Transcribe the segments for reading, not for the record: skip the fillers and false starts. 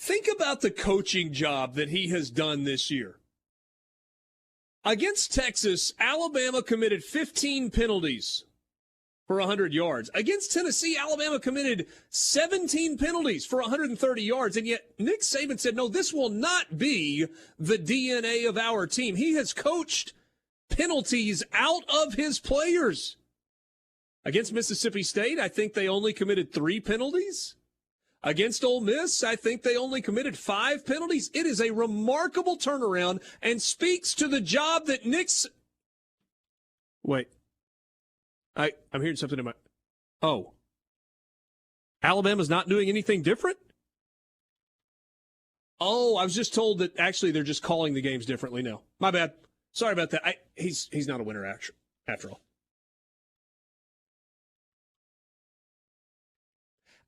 Think about the coaching job that he has done this year. Against Texas, Alabama committed 15 penalties for 100 yards. Against Tennessee, Alabama committed 17 penalties for 130 yards. And yet Nick Saban said, no, this will not be the DNA of our team. He has coached penalties out of his players. Against Mississippi State, I think they only committed 3 penalties. Against Ole Miss, I think they only committed 5 penalties. It is a remarkable turnaround and speaks to the job that Nick's... Wait. I'm hearing something in my... Oh. Alabama's not doing anything different? Oh, I was just told that actually they're just calling the games differently now. My bad. Sorry about that. He's not a winner after all.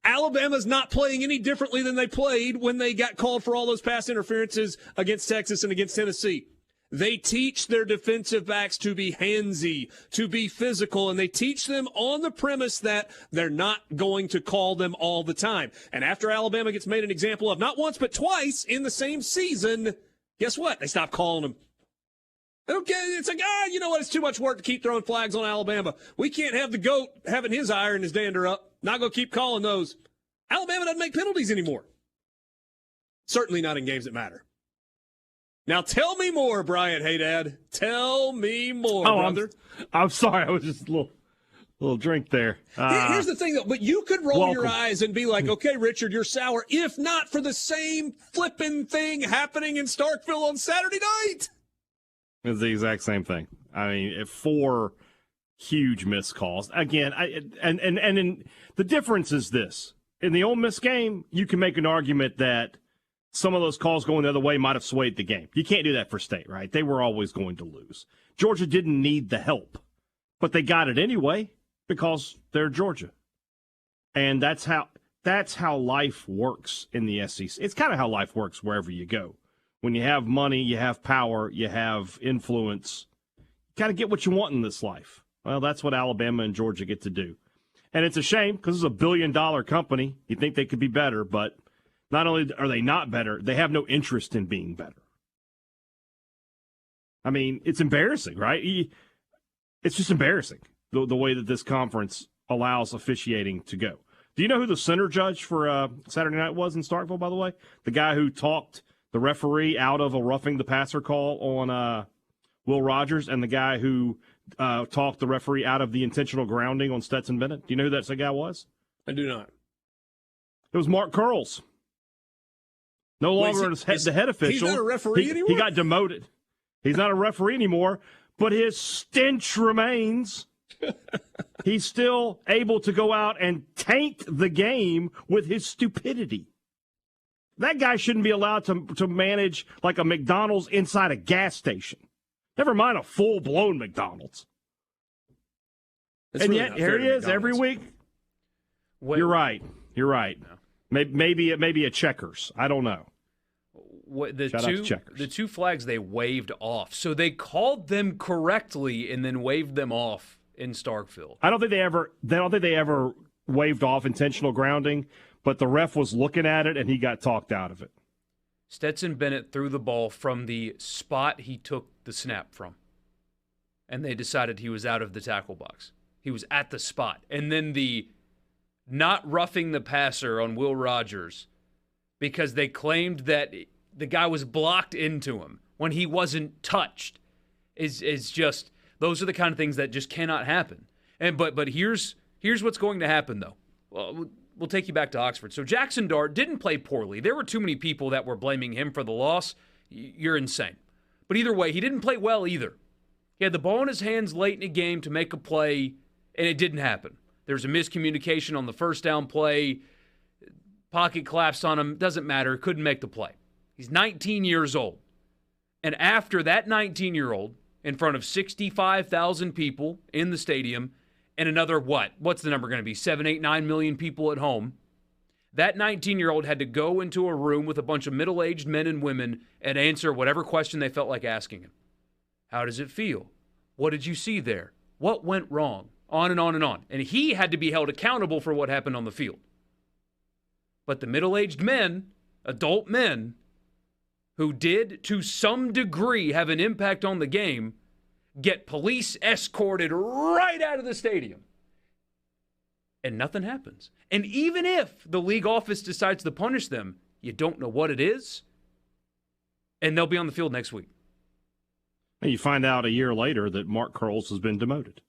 Alabama's not playing any differently than they played when they got called for all those pass interferences against Texas and against Tennessee. They teach their defensive backs to be handsy, to be physical, and they teach them on the premise that they're not going to call them all the time. And after Alabama gets made an example of not once but twice in the same season, guess what? They stop calling them. Okay, it's like, you know what? It's too much work to keep throwing flags on Alabama. We can't have the GOAT having his ire and his dander up. Not going to keep calling those. Alabama doesn't make penalties anymore. Certainly not in games that matter. Now tell me more, Brian Haydad. Tell me more, brother. I'm sorry. I was just a little drink there. Here's the thing, though. But you could roll your eyes and be like, okay, Richard, you're sour, if not for the same flipping thing happening in Starkville on Saturday night. It's the exact same thing. I mean, 4 huge missed calls. Again, the difference is this. In the Ole Miss game, you can make an argument that some of those calls going the other way might have swayed the game. You can't do that for State, right? They were always going to lose. Georgia didn't need the help, but they got it anyway because they're Georgia. And that's how life works in the SEC. It's kind of how life works wherever you go. When you have money, you have power, you have influence, you kind of get what you want in this life. Well, that's what Alabama and Georgia get to do. And it's a shame because it's a billion-dollar company. You think they could be better, but not only are they not better, they have no interest in being better. I mean, it's embarrassing, right? It's just embarrassing, the way that this conference allows officiating to go. Do you know who the center judge for Saturday night was in Starkville, by the way? The guy who talked the referee out of a roughing the passer call on Will Rogers, and the guy who talked the referee out of the intentional grounding on Stetson Bennett. Do you know who that guy was? I do not. It was Mark Curls. No longer the head official. He's not a referee anymore? He got demoted. He's not a referee anymore, but his stench remains. He's still able to go out and taint the game with his stupidity. That guy shouldn't be allowed to manage like a McDonald's inside a gas station. Never mind a full-blown McDonald's. And yet, here he is every week. You're right. No. Maybe a Checkers. I don't know. The two flags they waved off. So they called them correctly and then waved them off in Starkville. I don't think they ever waved off intentional grounding, but the ref was looking at it and he got talked out of it. Stetson Bennett threw the ball from the spot he took the snap from, and they decided he was out of the tackle box. He was at the spot. And then the not roughing the passer on Will Rogers because they claimed that the guy was blocked into him when he wasn't touched is just, those are the kind of things that just cannot happen. And but here's what's going to happen, though. Well, we'll take you back to Oxford. So Jackson Dart didn't play poorly. There were too many people that were blaming him for the loss. You're insane. But either way, he didn't play well either. He had the ball in his hands late in the game to make a play, and it didn't happen. There was a miscommunication on the first down play. Pocket collapsed on him. Doesn't matter. Couldn't make the play. He's 19 years old. And after that 19-year-old, in front of 65,000 people in the stadium, and another what's the number going to be? 7, 8, 9 million people at home. That 19-year-old had to go into a room with a bunch of middle-aged men and women and answer whatever question they felt like asking him. How does it feel? What did you see there? What went wrong? On and on and on. And he had to be held accountable for what happened on the field. But the middle-aged men adult men, who did, to some degree, have an impact on the game, get police escorted right out of the stadium. And nothing happens. And even if the league office decides to punish them, you don't know what it is, and they'll be on the field next week. And you find out a year later that Mark Curls has been demoted.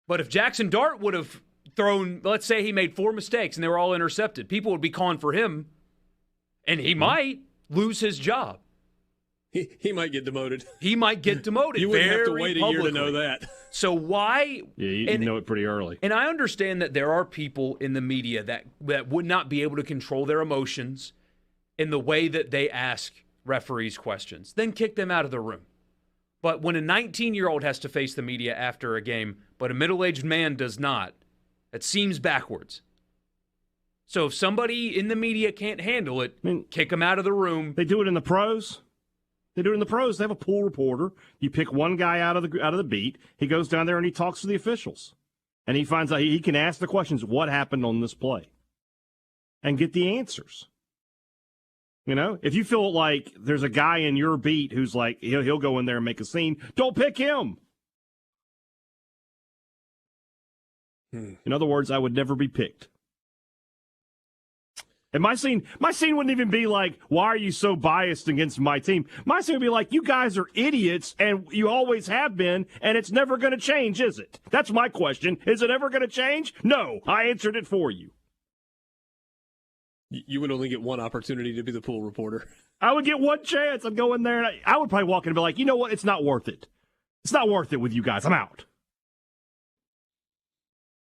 But if Jackson Dart would have thrown, let's say he made 4 mistakes and they were all intercepted, people would be calling for him, and he might lose his job. He might get demoted. He might get demoted. You wouldn't have to wait a year to publicly. know that. So why? Yeah, you know it pretty early. And I understand that there are people in the media that would not be able to control their emotions in the way that they ask referees questions. Then kick them out of the room. But when a 19-year-old has to face the media after a game, but a middle-aged man does not, it seems backwards. So if somebody in the media can't handle it, kick them out of the room. They do it in the pros. They do it in the pros. They have a pool reporter. You pick one guy out of the beat. He goes down there and he talks to the officials. And he finds out he can ask the questions, what happened on this play? And get the answers. You know, if you feel like there's a guy in your beat who's like, he'll go in there and make a scene, don't pick him. In other words, I would never be picked. And my scene wouldn't even be like, why are you so biased against my team? My scene would be like, you guys are idiots, and you always have been, and it's never going to change, is it? That's my question. Is it ever going to change? No, I answered it for you. You would only get one opportunity to be the pool reporter. I would get one chance. I'd go in there, and I would probably walk in and be like, you know what? It's not worth it. It's not worth it with you guys. I'm out.